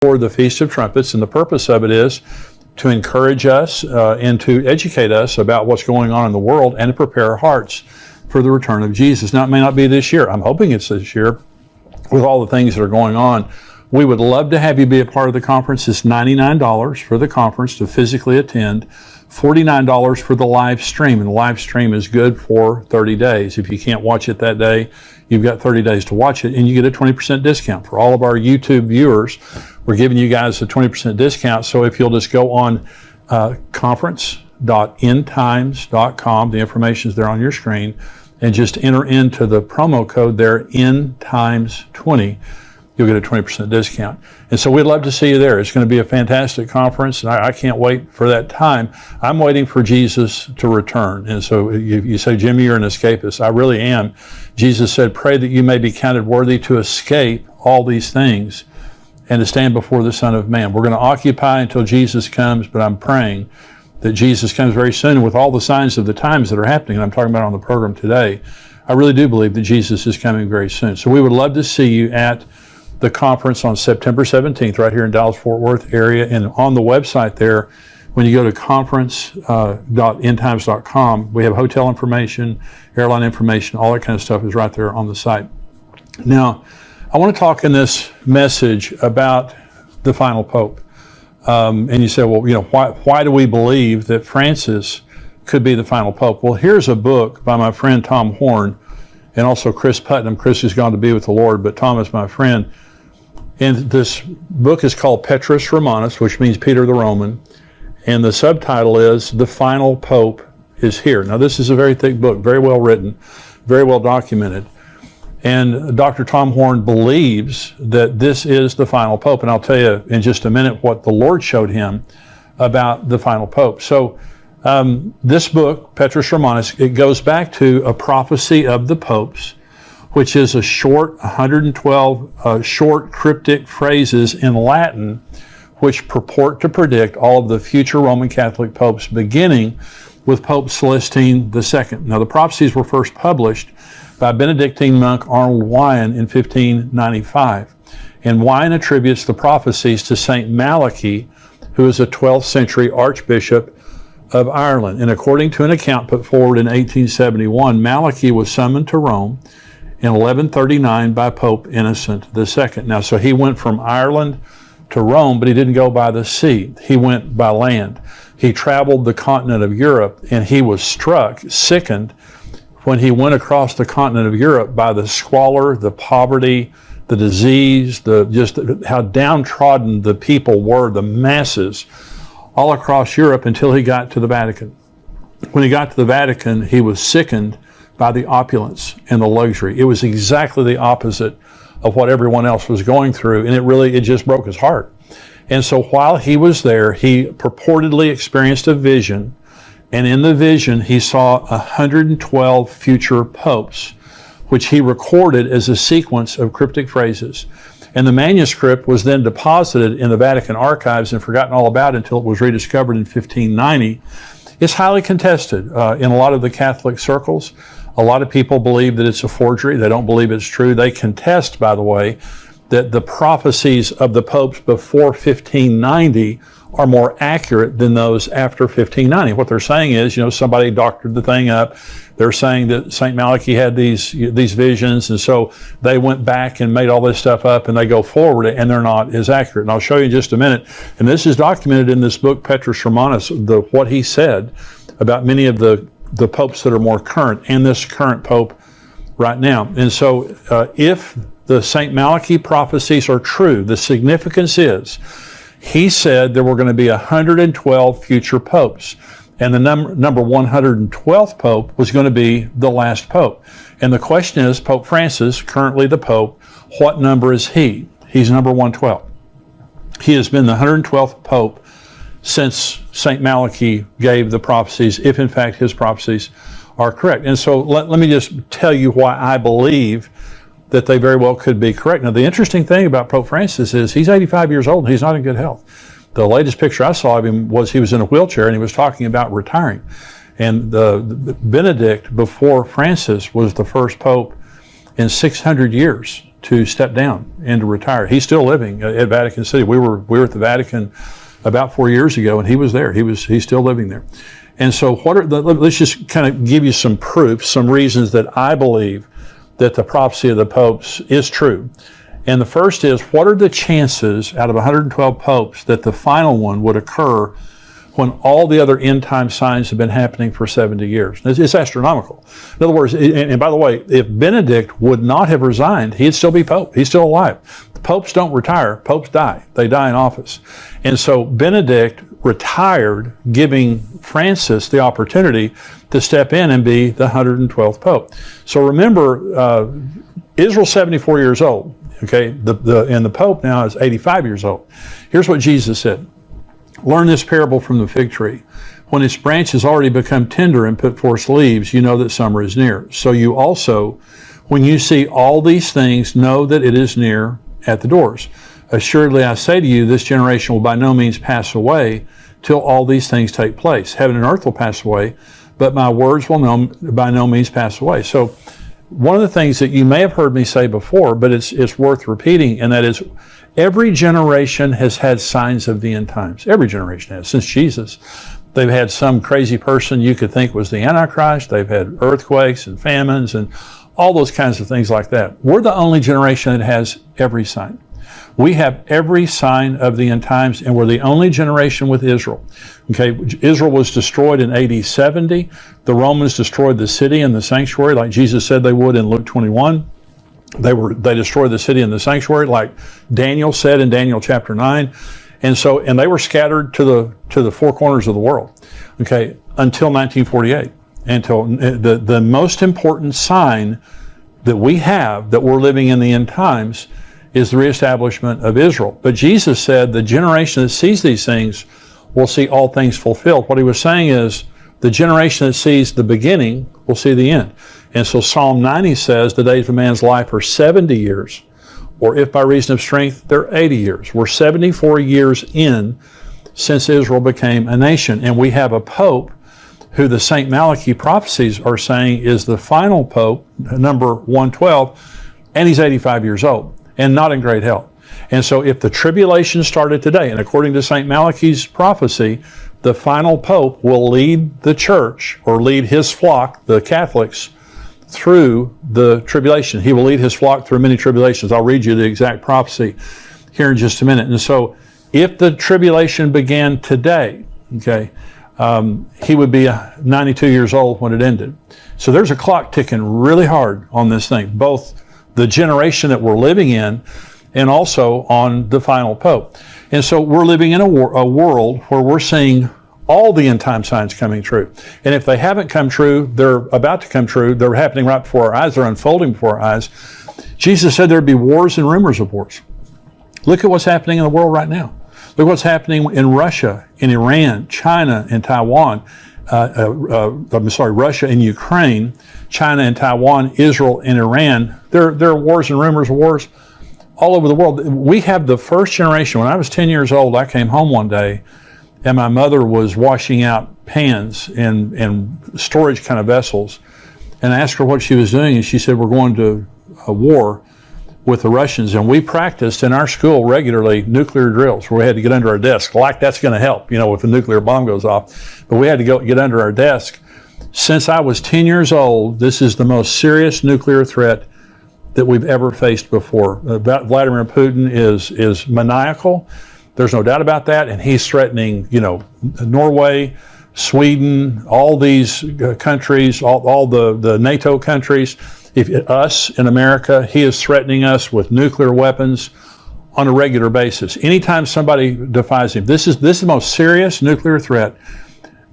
for the Feast of Trumpets, and the purpose of it is to encourage us and to educate us about what's going on in the world and to prepare our hearts for the return of Jesus. Now, it may not be this year. I'm hoping it's this year with all the things that are going on. We would love to have you be a part of the conference. It's $99 for the conference to physically attend, $49 for the live stream. And the live stream is good for 30 days. If you can't watch it that day, you've got 30 days to watch it, and you get a 20% discount. For all of our YouTube viewers, we're giving you guys a 20% discount. So if you'll just go on conference.endtimes.com, the information's there on your screen, and just enter into the promo code there, EndTimes20, you'll get a 20% discount. And so we'd love to see you there. It's going to be a fantastic conference, and I can't wait for that time. I'm waiting for Jesus to return. And so you say, Jimmy, you're an escapist. I really am. Jesus said, pray that you may be counted worthy to escape all these things and to stand before the Son of Man. We're going to occupy until Jesus comes, but I'm praying that Jesus comes very soon. And with all the signs of the times that are happening, and I'm talking about on the program today, I really do believe that Jesus is coming very soon. So we would love to see you at the conference on September 17th, right here in Dallas-Fort Worth area. And on the website there, when you go to conference.endtimes.com, we have hotel information, airline information, all that kind of stuff is right there on the site. Now, I want to talk in this message about the final pope. And you say, well, you know, why do we believe that Francis could be the final pope? Well, here's a book by my friend Tom Horn and also Chris Putnam. Chris has gone to be with the Lord, but Tom is my friend. And this book is called Petrus Romanus, which means Peter the Roman. And the subtitle is The Final Pope is Here. Now, this is a very thick book, very well written, very well documented. And Dr. Tom Horn believes that this is the final pope. And I'll tell you in just a minute what the Lord showed him about the final pope. So this book, Petrus Romanus, it goes back to a prophecy of the popes, which is a short, 112 short cryptic phrases in Latin, which purport to predict all of the future Roman Catholic popes, beginning with Pope Celestine II. Now, the prophecies were first published by Benedictine monk Arnold Wyon in 1595. And Wyon attributes the prophecies to Saint Malachy, who is a 12th century archbishop of Ireland. And according to an account put forward in 1871, Malachy was summoned to Rome in 1139 by Pope Innocent II. Now, so he went from Ireland to Rome, but he didn't go by the sea. He went by land. He traveled the continent of Europe, and he was struck, sickened, when he went across the continent of Europe by the squalor, the poverty, the disease, just how downtrodden the people were, the masses, all across Europe until he got to the Vatican. When he got to the Vatican, he was sickened by the opulence and the luxury. It was exactly the opposite of what everyone else was going through, and it just broke his heart. And so while he was there, he purportedly experienced a vision, and in the vision, he saw 112 future popes, which he recorded as a sequence of cryptic phrases. And the manuscript was then deposited in the Vatican archives and forgotten all about until it was rediscovered in 1590. It's highly contested in a lot of the Catholic circles. A lot of people believe that it's a forgery. They don't believe it's true. They contest, by the way, that the prophecies of the popes before 1590 are more accurate than those after 1590. What they're saying is, somebody doctored the thing up. They're saying that St. Malachy had these visions, and so they went back and made all this stuff up, and they go forward, and they're not as accurate. And I'll show you in just a minute. And this is documented in this book, Petrus Romanus, what he said about many of the popes that are more current, and this current pope right now. And so if the St. Malachy prophecies are true, the significance is, he said there were going to be 112 future popes. And the number 112th pope was going to be the last pope. And the question is, Pope Francis, currently the pope, what number is he? He's number 112. He has been the 112th pope since St. Malachy gave the prophecies, if in fact his prophecies are correct. And so let me just tell you why I believe that they very well could be correct. Now, the interesting thing about Pope Francis is he's 85 years old and he's not in good health. The latest picture I saw of him was he was in a wheelchair and he was talking about retiring. And Benedict, before Francis, was the first pope in 600 years to step down and to retire. He's still living at Vatican City. We were at the Vatican about 4 years ago, and he was there. He's still living there. And so let's just kind of give you some proof, some reasons that I believe that the prophecy of the popes is true. And the first is, what are the chances out of 112 popes that the final one would occur when all the other end time signs have been happening for 70 years? It's astronomical. In other words, and by the way, if Benedict would not have resigned, he'd still be pope. He's still alive. The popes don't retire. Popes die. They die in office. And so Benedict retired, giving Francis the opportunity to step in and be the 112th pope. So remember, Israel's 74 years old. Okay, and the Pope now is 85 years old. Here's what Jesus said. Learn this parable from the fig tree. When its branch has already become tender and put forth leaves, you know that summer is near. So you also, when you see all these things, know that it is near at the doors. Assuredly, I say to you, this generation will by no means pass away till all these things take place. Heaven and earth will pass away, but my words will by no means pass away. So one of the things that you may have heard me say before, but it's worth repeating, and that is every generation has had signs of the end times. Every generation has, since Jesus. They've had some crazy person you could think was the Antichrist. They've had earthquakes and famines and all those kinds of things like that. We're the only generation that has every sign. We have every sign of the end times, and we're the only generation with Israel. Okay, Israel was destroyed in AD 70. The Romans destroyed the city and the sanctuary, like Jesus said they would in Luke 21. They destroyed the city and the sanctuary, like Daniel said in Daniel chapter 9. And they were scattered to the four corners of the world. Okay, until 1948. Until the most important sign that we have that we're living in the end times is the reestablishment of Israel. But Jesus said the generation that sees these things will see all things fulfilled. What he was saying is the generation that sees the beginning will see the end. And so Psalm 90 says the days of a man's life are 70 years, or if by reason of strength, they're 80 years. We're 74 years in since Israel became a nation. And we have a pope who the St. Malachi prophecies are saying is the final pope, number 112, and he's 85 years old and not in great health. And so if the tribulation started today, and according to St. Malachi's prophecy, the final pope will lead the church, or lead his flock, the Catholics, through the tribulation. He will lead his flock through many tribulations. I'll read you the exact prophecy here in just a minute. And so if the tribulation began today, okay, he would be 92 years old when it ended. So there's a clock ticking really hard on this thing, both the generation that we're living in and also on the final pope. And so we're living in a world where we're seeing all the end time signs coming true. And if they haven't come true, they're about to come true. They're happening right before our eyes. They're unfolding before our eyes. Jesus said there'd be wars and rumors of wars. Look at what's happening in the world right now. Look what's happening in Russia, in Iran, China, and Taiwan. Russia and Ukraine, China and Taiwan, Israel and Iran. There are wars and rumors of wars all over the world. We have the first generation. When I was 10 years old, I came home one day, and my mother was washing out pans in storage kind of vessels. And I asked her what she was doing, and she said, we're going to a war with the Russians. And we practiced in our school regularly nuclear drills where we had to get under our desk. Like that's going to help, if a nuclear bomb goes off. But we had to get under our desk. Since I was 10 years old, this is the most serious nuclear threat that we've ever faced before. Vladimir Putin is maniacal. There's no doubt about that. And he's threatening, Norway, Sweden, all these countries, all the NATO countries. Us in America, he is threatening us with nuclear weapons on a regular basis. Anytime somebody defies him, this is the most serious nuclear threat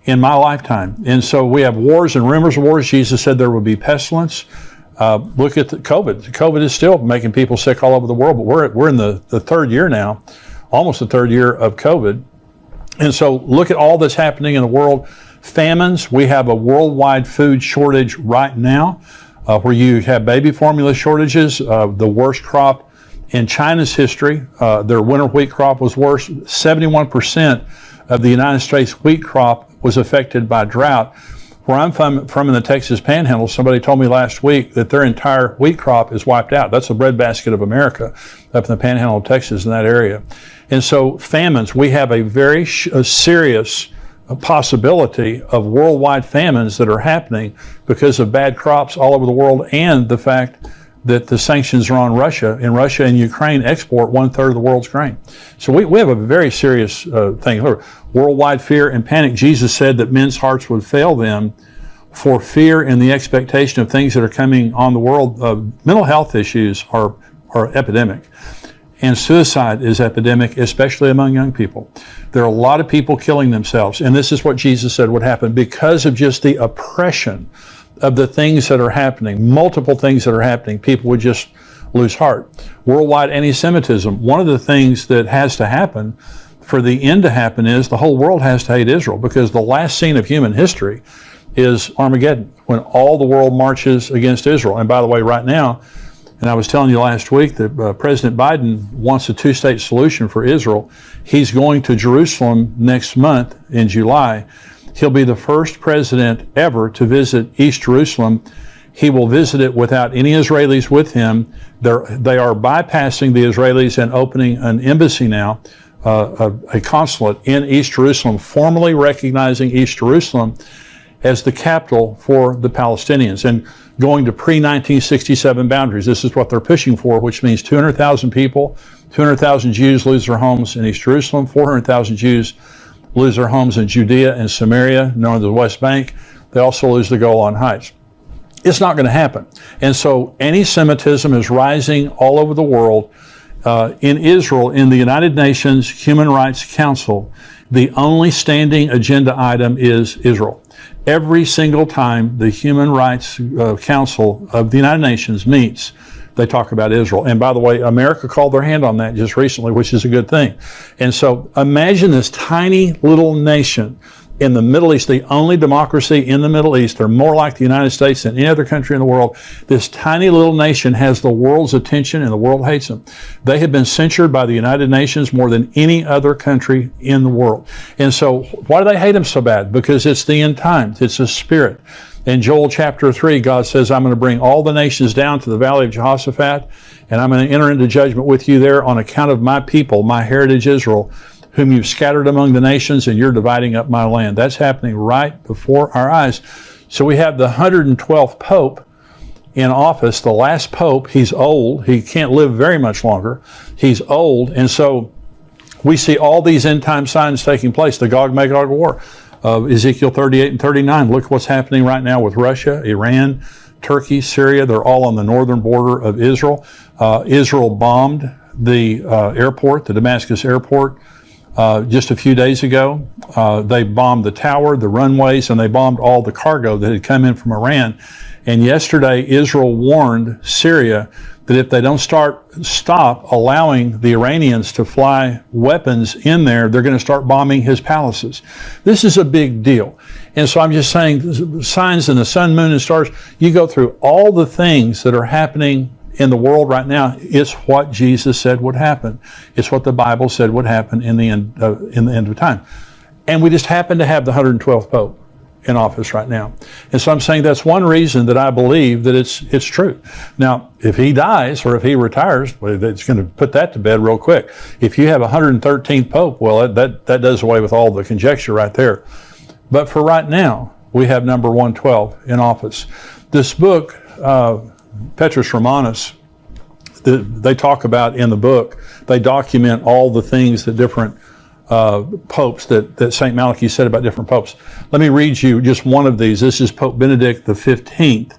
in my lifetime. And so we have wars and rumors of wars. Jesus said there will be pestilence. Look at COVID. COVID is still making people sick all over the world, but we're in the third year now, almost the third year of COVID. And so look at all that's happening in the world. Famines. We have a worldwide food shortage right now. Where you have baby formula shortages, the worst crop in China's history. Their winter wheat crop was worse. 71% of the United States wheat crop was affected by drought, Where I'm from in the Texas Panhandle, somebody told me last week that their entire wheat crop is wiped out. That's the breadbasket of America up in the Panhandle of Texas, in that area. And so famines, we have a very serious possibility of worldwide famines that are happening because of bad crops all over the world, and the fact that the sanctions are on Russia, and Russia and Ukraine export 1/3 of the world's grain. So we have a very serious thing. Worldwide fear and panic. Jesus said that men's hearts would fail them for fear and the expectation of things that are coming on the world. Mental health issues are epidemic. And suicide is epidemic, especially among young people. There are a lot of people killing themselves, and this is what Jesus said would happen because of just the oppression of the things that are happening, multiple things that are happening. People would just lose heart. Worldwide anti-Semitism. One of the things that has to happen for the end to happen is the whole world has to hate Israel, because the last scene of human history is Armageddon, when all the world marches against Israel. And by the way, right now, and I was telling you last week that President Biden wants a two-state solution for Israel. He's going to Jerusalem next month in July. He'll be the first president ever to visit East Jerusalem. He will visit it without any Israelis with him. They are bypassing the Israelis and opening an embassy now, a consulate in East Jerusalem, formally recognizing East Jerusalem as the capital for the Palestinians, and going to pre-1967 boundaries. This is what they're pushing for, which means 200,000 people, 200,000 Jews lose their homes in East Jerusalem, 400,000 Jews lose their homes in Judea and Samaria, known as the West Bank. They also lose the Golan Heights. It's not going to happen. And so anti-Semitism is rising all over the world. In Israel, in the United Nations Human Rights Council, the only standing agenda item is Israel. Every single time the Human Rights Council of the United Nations meets, they talk about Israel. And by the way, America called their hand on that just recently, which is a good thing. And so imagine this tiny little nation in the Middle East, the only democracy in the Middle East. They're more like the United States than any other country in the world. This tiny little nation has the world's attention, and the world hates them. They have been censured by the United Nations more than any other country in the world. And so why do they hate them so bad? Because it's the end times. It's a spirit. In Joel chapter 3, God says, I'm going to bring all the nations down to the valley of Jehoshaphat, and I'm going to enter into judgment with you there on account of my people, my heritage Israel, whom you've scattered among the nations, and you're dividing up my land. That's happening right before our eyes. So we have the 112th Pope in office, the last Pope. He's old. He can't live very much longer. He's old. And so we see all these end-time signs taking place. The Gog-Magog war of Ezekiel 38 and 39. Look what's happening right now with Russia, Iran, Turkey, Syria. They're all on the northern border of Israel. Israel bombed the airport, the Damascus airport, just a few days ago. They bombed the tower, the runways, and they bombed all the cargo that had come in from Iran. And yesterday, Israel warned Syria that if they don't stop allowing the Iranians to fly weapons in there, they're going to start bombing his palaces. This is a big deal. And so I'm just saying, signs in the sun, moon, and stars, you go through all the things that are happening in the world right now. It's what Jesus said would happen. It's what the Bible said would happen in the end of time. And we just happen to have the 112th Pope in office right now. And so I'm saying that's one reason that I believe that it's true. Now, if he dies or if he retires, well, it's going to put that to bed real quick. If you have a 113th Pope, well, that does away with all the conjecture right there. But for right now, we have number 112 in office. This book, Petrus Romanus, they talk about in the book, they document all the things that different popes that St. Malachi said about different popes. Let me read you just one of these. This is Pope Benedict XV.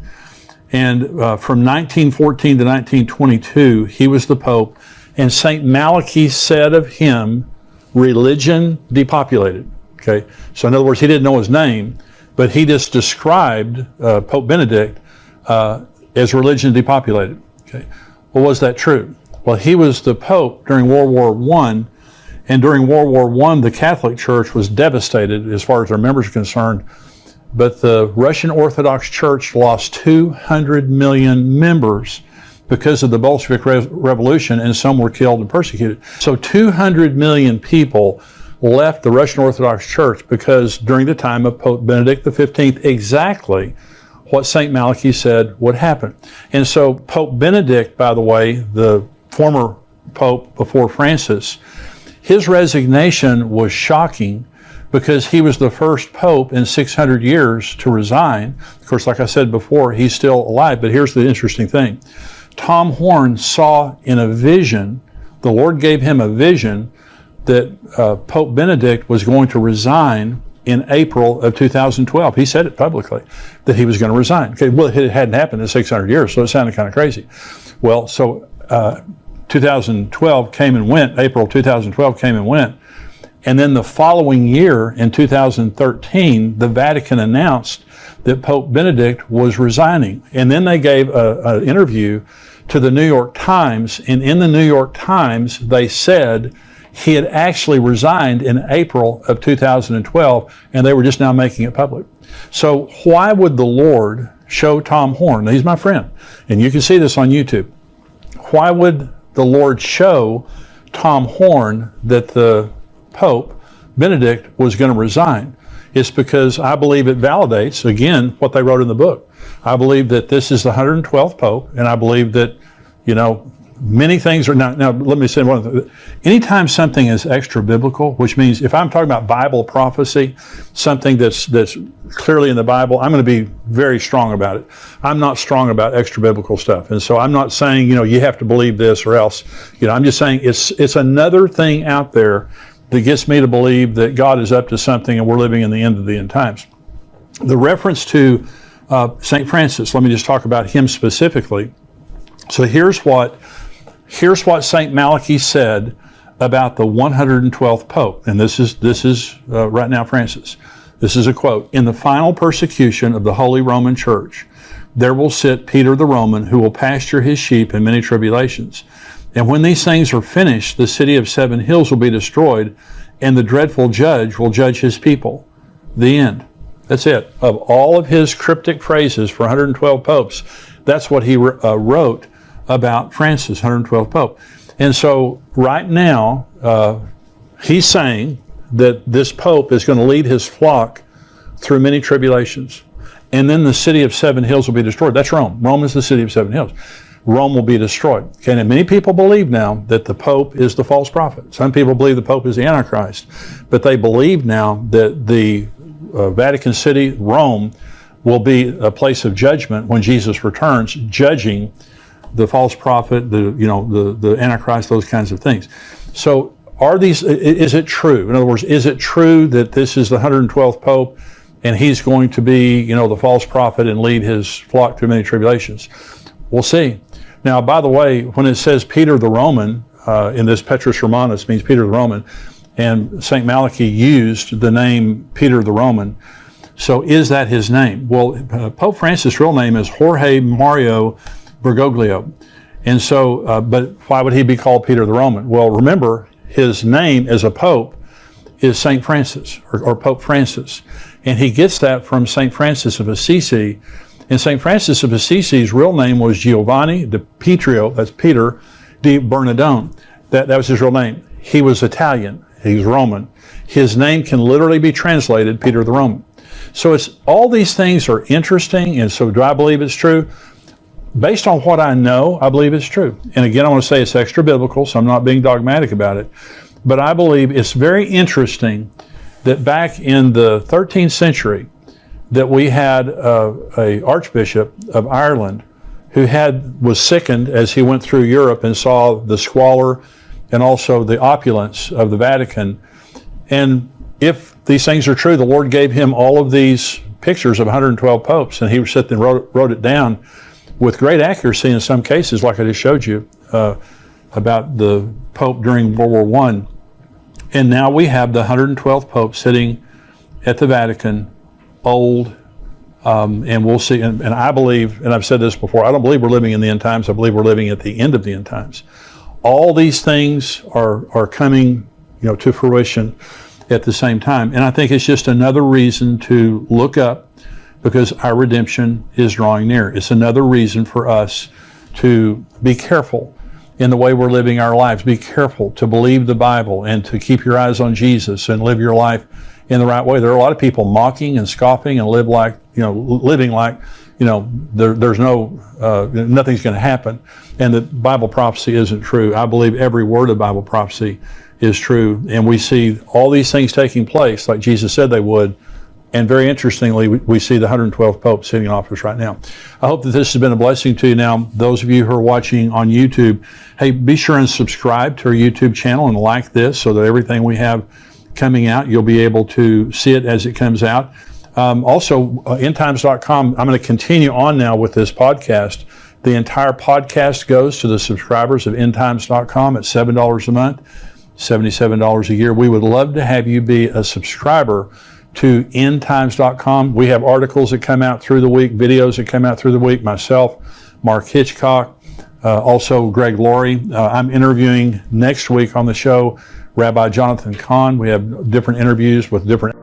And from 1914 to 1922, he was the Pope. And St. Malachi said of him, religion depopulated. Okay, so in other words, he didn't know his name, but he just described Pope Benedict as religion depopulated. Okay, well, was that true? Well, he was the Pope during World War I, and during World War I, the Catholic Church was devastated as far as their members are concerned, but the Russian Orthodox Church lost 200 million members because of the Bolshevik Revolution, and some were killed and persecuted. So 200 million people left the Russian Orthodox Church because during the time of Pope Benedict XV, exactly what St. Malachy said would happen. And so Pope Benedict, by the way, the former Pope before Francis, his resignation was shocking because he was the first Pope in 600 years to resign. Of course, like I said before, he's still alive, but here's the interesting thing. Tom Horn saw in a vision, the Lord gave him a vision that Pope Benedict was going to resign in April of 2012. He said it publicly, that he was going to resign. Okay, well, it hadn't happened in 600 years, so it sounded kind of crazy. Well, so 2012 came and went, April 2012 came and went, and then the following year, in 2013, the Vatican announced that Pope Benedict was resigning. And then they gave an interview to the New York Times, and in the New York Times, they said he had actually resigned in April of 2012, and they were just now making it public. So why would the Lord show Tom Horn? He's my friend, and you can see this on YouTube. Why would the Lord show Tom Horn that the Pope Benedict was going to resign? It's because I believe it validates, again, what they wrote in the book. I believe that this is the 112th Pope, and I believe that, you know, many things are not. Now, let me say one thing. Anytime something is extra biblical, which means if I'm talking about Bible prophecy, something that's clearly in the Bible, I'm going to be very strong about it. I'm not strong about extra biblical stuff, and so I'm not saying, you know, you have to believe this or else. You know, I'm just saying it's another thing out there that gets me to believe that God is up to something and we're living in the end of the end times. The reference to St. Francis, let me just talk about him specifically. So here's what St. Malachy said about the 112th Pope. And this is right now Francis. This is a quote. "In the final persecution of the Holy Roman Church, there will sit Peter the Roman, who will pasture his sheep in many tribulations. And when these things are finished, the city of 7 hills will be destroyed, and the dreadful judge will judge his people." The end. That's it. Of all of his cryptic phrases for 112 popes, that's what he wrote about Francis, 112th Pope. And so right now, he's saying that this Pope is going to lead his flock through many tribulations. And then the city of 7 hills will be destroyed. That's Rome. Rome is the city of 7 hills. Rome will be destroyed. Okay, and many people believe now that the Pope is the false prophet. Some people believe the Pope is the Antichrist. But they believe now that the Vatican City, Rome, will be a place of judgment when Jesus returns, judging the false prophet, the Antichrist, those kinds of things. So is it true? In other words, is it true that this is the 112th Pope and he's going to be, the false prophet and lead his flock through many tribulations? We'll see. Now, by the way, when it says Peter the Roman, in this Petrus Romanus means Peter the Roman, and St. Malachy used the name Peter the Roman. So is that his name? Well, Pope Francis' real name is Jorge Mario Bergoglio. And so, but why would he be called Peter the Roman? Well, remember, his name as a pope is St. Francis, or Pope Francis. And he gets that from St. Francis of Assisi. And St. Francis of Assisi's real name was Giovanni di Pietro, that's Peter, di Bernardone. That was his real name. He was Italian. He's Roman. His name can literally be translated Peter the Roman. So all these things are interesting. And so do I believe it's true? Based on what I know, I believe it's true. And again, I want to say it's extra biblical, so I'm not being dogmatic about it. But I believe it's very interesting that back in the 13th century, that we had a Archbishop of Ireland who was sickened as he went through Europe and saw the squalor and also the opulence of the Vatican. And if these things are true, the Lord gave him all of these pictures of 112 popes, and he sat and wrote it down with great accuracy in some cases, like I just showed you about the Pope during World War I. And now we have the 112th Pope sitting at the Vatican, old, and we'll see. And I believe, and I've said this before, I don't believe we're living in the end times. I believe we're living at the end of the end times. All these things are coming, to fruition at the same time. And I think it's just another reason to look up, because our redemption is drawing near. It's another reason for us to be careful in the way we're living our lives. Be careful to believe the Bible and to keep your eyes on Jesus and live your life in the right way. There are a lot of people mocking and scoffing and living like, there's nothing's going to happen, and that Bible prophecy isn't true. I believe every word of Bible prophecy is true, and we see all these things taking place like Jesus said they would. And very interestingly, we see the 112th Pope sitting in office right now. I hope that this has been a blessing to you. Now, those of you who are watching on YouTube, hey, be sure and subscribe to our YouTube channel and like this so that everything we have coming out, you'll be able to see it as it comes out. Also, endtimes.com, I'm going to continue on now with this podcast. The entire podcast goes to the subscribers of endtimes.com at $7 a month, $77 a year. We would love to have you be a subscriber to endtimes.com. We have articles that come out through the week, videos that come out through the week, myself, Mark Hitchcock, also Greg Laurie. I'm interviewing next week on the show Rabbi Jonathan Cahn. We have different interviews with different